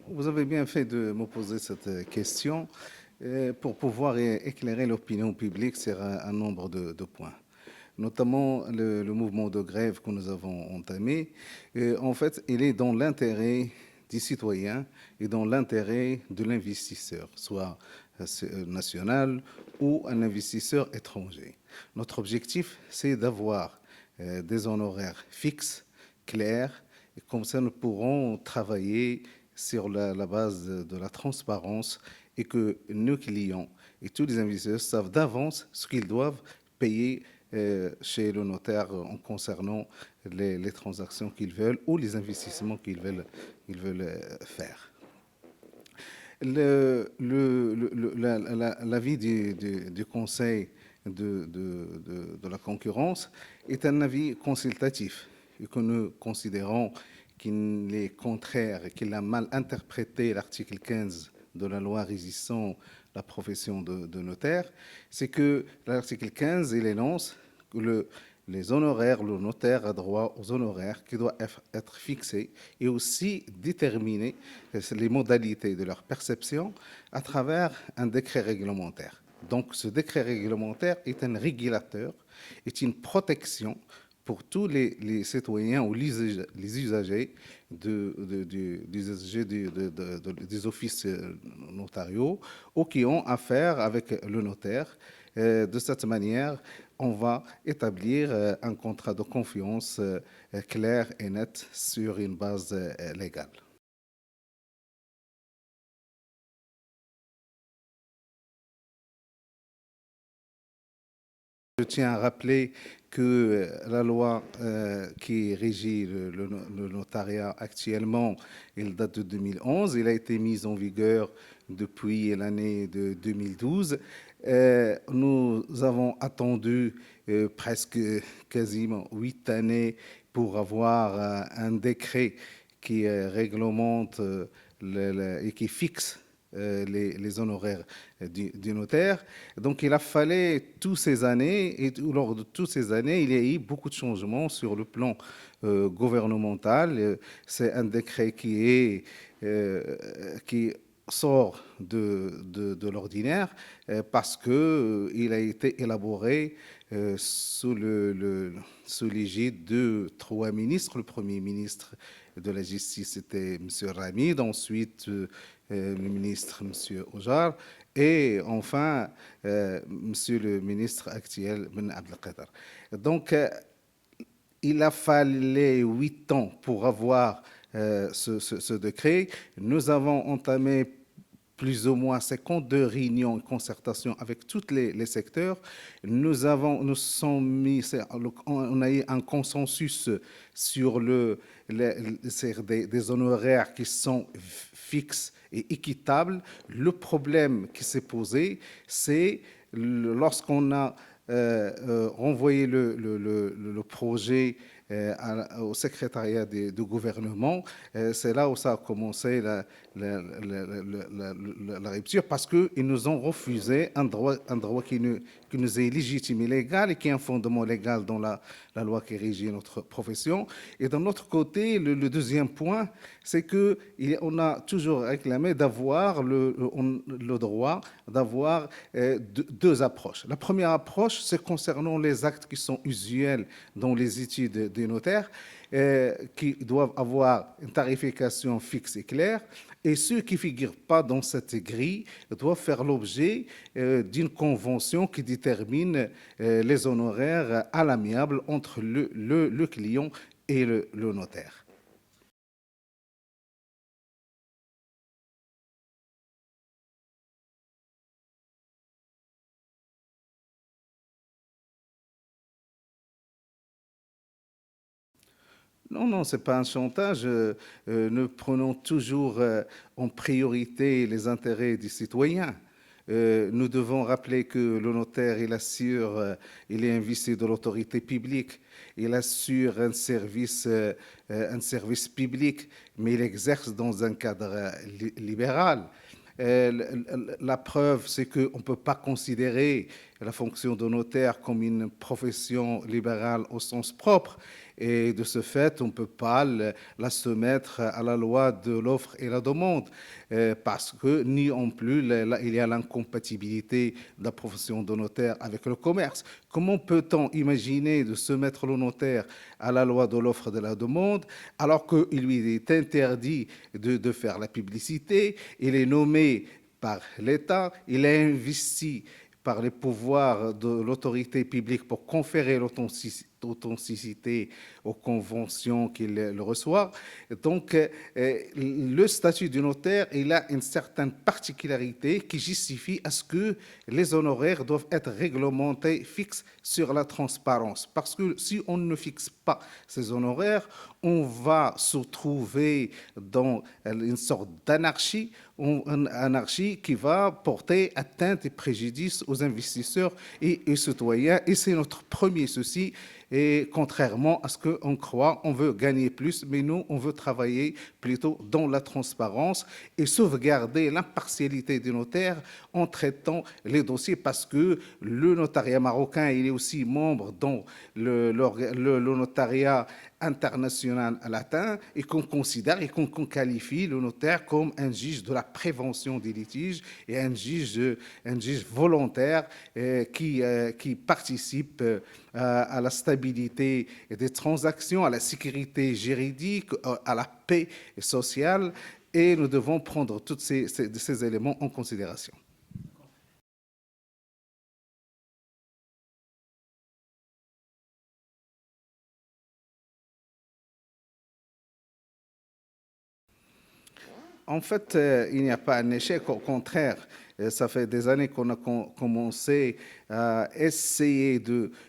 Vous avez bien fait de me poser cette question pour pouvoir éclairer l'opinion publique sur un nombre de points, notamment le mouvement de grève que nous avons entamé. En fait, il est dans l'intérêt des citoyens et dans l'intérêt de l'investisseur, soit national ou un investisseur étranger. Notre objectif, c'est d'avoir des honoraires fixes, clairs, et comme ça nous pourrons travailler sur la base de la transparence et que nos clients et tous les investisseurs savent d'avance ce qu'ils doivent payer chez le notaire en concernant les transactions qu'ils veulent ou les investissements qu'ils veulent faire. L'avis du Conseil de la concurrence est un avis consultatif et que nous considérons qu'il est contraire et qu'il a mal interprété l'article 15 de la loi régissant la profession de notaire. C'est que l'article 15, il énonce que les honoraires, le notaire a droit aux honoraires qui doivent être fixés et aussi déterminer les modalités de leur perception à travers un décret réglementaire. Donc ce décret réglementaire est un régulateur, est une protection pour tous les citoyens ou les usagers des offices notariaux ou qui ont affaire avec le notaire. De cette manière, on va établir un contrat de confiance clair et net sur une base légale. Je tiens à rappeler que la loi qui régit le notariat actuellement, elle date de 2011. Elle a été mise en vigueur depuis l'année de 2012. Nous avons attendu presque quasiment 8 années pour avoir un décret qui réglemente et qui fixe les honoraires du notaire. Donc, il a fallu toutes ces années, et lors de toutes ces années, il y a eu beaucoup de changements sur le plan gouvernemental. C'est un décret qui sort de l'ordinaire parce qu'il a été élaboré sous l'égide de trois ministres. Le premier ministre de la Justice, c'était M. Ramid, ensuite le ministre, M. Ojar, et enfin, Monsieur le ministre actuel, Ben Abdelkader. Donc, il a fallu 8 ans pour avoir ce décret. Nous avons entamé plus ou moins 52 réunions et concertations avec tous les secteurs. On a eu un consensus sur des honoraires qui sont fixes et équitables. Le problème qui s'est posé, c'est lorsqu'on a renvoyé le projet au secrétariat du gouvernement. C'est là où ça a commencé la rupture parce qu'ils nous ont refusé un droit qui nous est légitime et légal et qui est un fondement légal dans la loi qui régit notre profession. Et d'un autre côté, le deuxième point, c'est qu'on a toujours réclamé d'avoir le droit d'avoir deux approches. La première approche, c'est concernant les actes qui sont usuels dans les études des notaires, qui doivent avoir une tarification fixe et claire, et ceux qui ne figurent pas dans cette grille doivent faire l'objet d'une convention qui détermine les honoraires à l'amiable entre le client et le notaire. Non, non, ce n'est pas un chantage. Nous prenons toujours en priorité les intérêts des citoyens. Nous devons rappeler que le notaire, il assure, il est investi de l'autorité publique, il assure un service public, mais il exerce dans un cadre libéral. La preuve, c'est qu'on ne peut pas considérer la fonction de notaire comme une profession libérale au sens propre. Et de ce fait, on ne peut pas la soumettre à la loi de l'offre et la demande, parce que ni en plus il y a l'incompatibilité de la profession de notaire avec le commerce. Comment peut-on imaginer de soumettre le notaire à la loi de l'offre et de la demande alors qu'il lui est interdit de faire la publicité, il est nommé par l'État, il est investi par les pouvoirs de l'autorité publique pour conférer l'authenticité aux conventions qu'il reçoit. Donc, le statut du notaire, il a une certaine particularité qui justifie à ce que les honoraires doivent être réglementés, fixes sur la transparence. Parce que si on ne fixe pas ces honoraires, on va se trouver dans une sorte d'anarchie, une anarchie qui va porter atteinte et préjudice aux investisseurs et aux citoyens. Et c'est notre premier souci. Et contrairement à ce qu'on croit, on veut gagner plus, mais nous, on veut travailler plutôt dans la transparence et sauvegarder l'impartialité des notaires en traitant les dossiers, parce que le notariat marocain, il est aussi membre dans le notariat international latin, et qu'on considère et qu'on qualifie le notaire comme un juge de la prévention des litiges et un juge volontaire qui participe à la stabilité des transactions, à la sécurité juridique, à la paix sociale, et nous devons prendre tous ces éléments en considération. En fait, il n'y a pas un échec, au contraire. Ça fait des années qu'on a commencé à essayer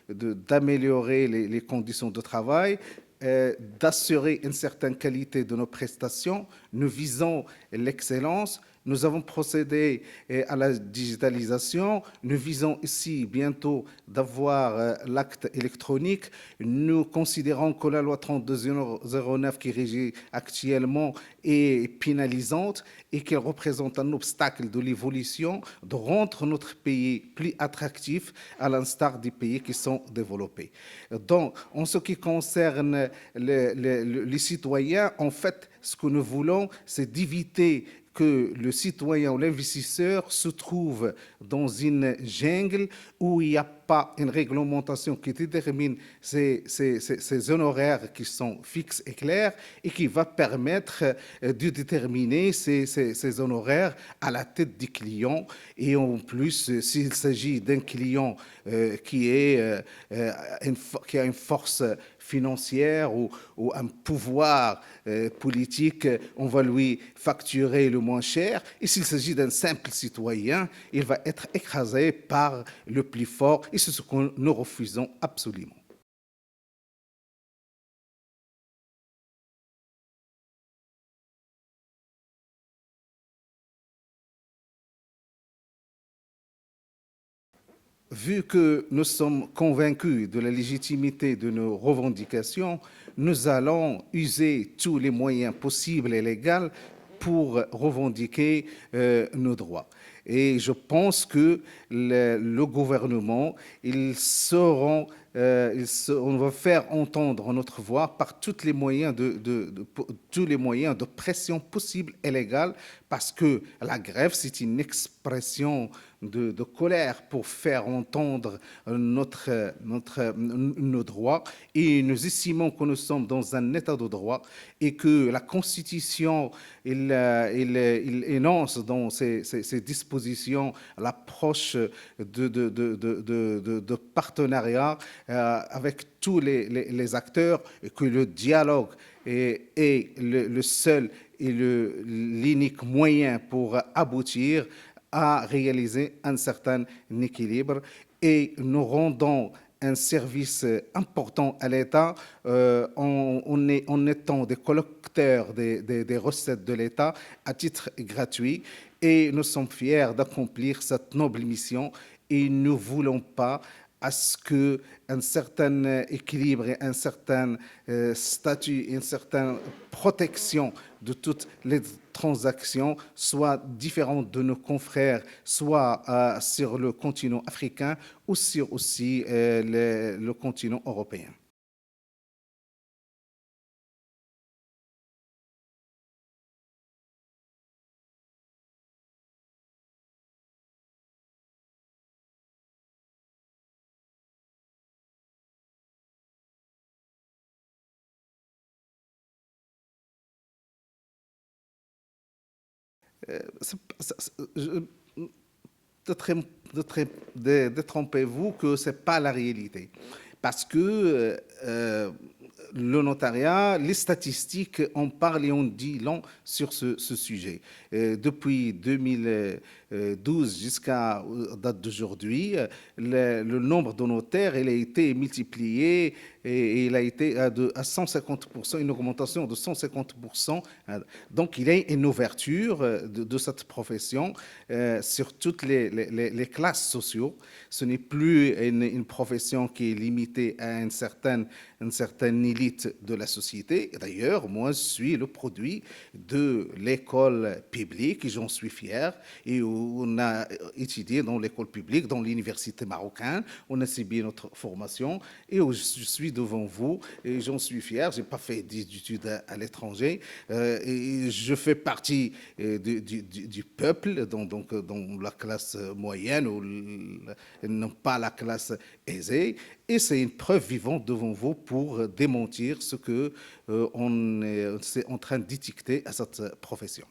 d'améliorer les conditions de travail, d'assurer une certaine qualité de nos prestations. Nous visons l'excellence. Nous avons procédé à la digitalisation. Nous visons ici bientôt d'avoir l'acte électronique. Nous considérons que la loi 3209 qui régit actuellement est pénalisante et qu'elle représente un obstacle de l'évolution, de rendre notre pays plus attractif à l'instar des pays qui sont développés. Donc, en ce qui concerne les citoyens, en fait, ce que nous voulons, c'est d'éviter que le citoyen ou l'investisseur se trouve dans une jungle où il n'y a pas une réglementation qui détermine ces honoraires qui sont fixes et clairs et qui va permettre de déterminer ces honoraires à la tête des clients. Et en plus, s'il s'agit d'un client qui a une force financière ou un pouvoir politique, on va lui facturer le moins cher. Et s'il s'agit d'un simple citoyen, il va être écrasé par le plus fort. Et c'est ce que nous refusons absolument. Vu que nous sommes convaincus de la légitimité de nos revendications, nous allons user tous les moyens possibles et légaux pour revendiquer nos droits. Et je pense que le gouvernement, on va faire entendre notre voix par tous les moyens tous les moyens de pression possibles et légales, parce que la grève, c'est une expression de colère pour faire entendre nos droits. Et nous estimons que nous sommes dans un état de droit et que la Constitution, il énonce dans ses dispositions l'approche de partenariat avec tous les acteurs, et que le dialogue est le seul et l'unique moyen pour aboutir à réaliser un certain équilibre. Et nous rendons un service important à l'État en étant des collecteurs des recettes de l'État à titre gratuit. Et nous sommes fiers d'accomplir cette noble mission, et nous ne voulons pas à ce qu'un certain équilibre et un certain statut, une certaine protection de toutes les transactions soient différentes de nos confrères, soit sur le continent africain ou sur aussi le continent européen. Détrompez-vous que ce n'est pas la réalité. Parce que le notariat, les statistiques en parlent et on dit long sur ce sujet. Depuis 2012 jusqu'à date d'aujourd'hui, le nombre de notaires il a été multiplié et il a été à 150%, une augmentation de 150%. Donc, il y a une ouverture de cette profession sur toutes les classes sociaux. Ce n'est plus une profession qui est limitée à une certaine élite de la société. D'ailleurs, moi, je suis le produit de l'école publique et j'en suis fier. Et on a étudié dans l'école publique, dans l'université marocaine. On a subi notre formation et je suis devant vous et j'en suis fier. Je n'ai pas fait d'études à l'étranger et je fais partie du peuple, donc dans la classe moyenne ou non pas la classe aisée. Et c'est une preuve vivante devant vous pour démentir ce que on est en train d'étiqueter à cette profession.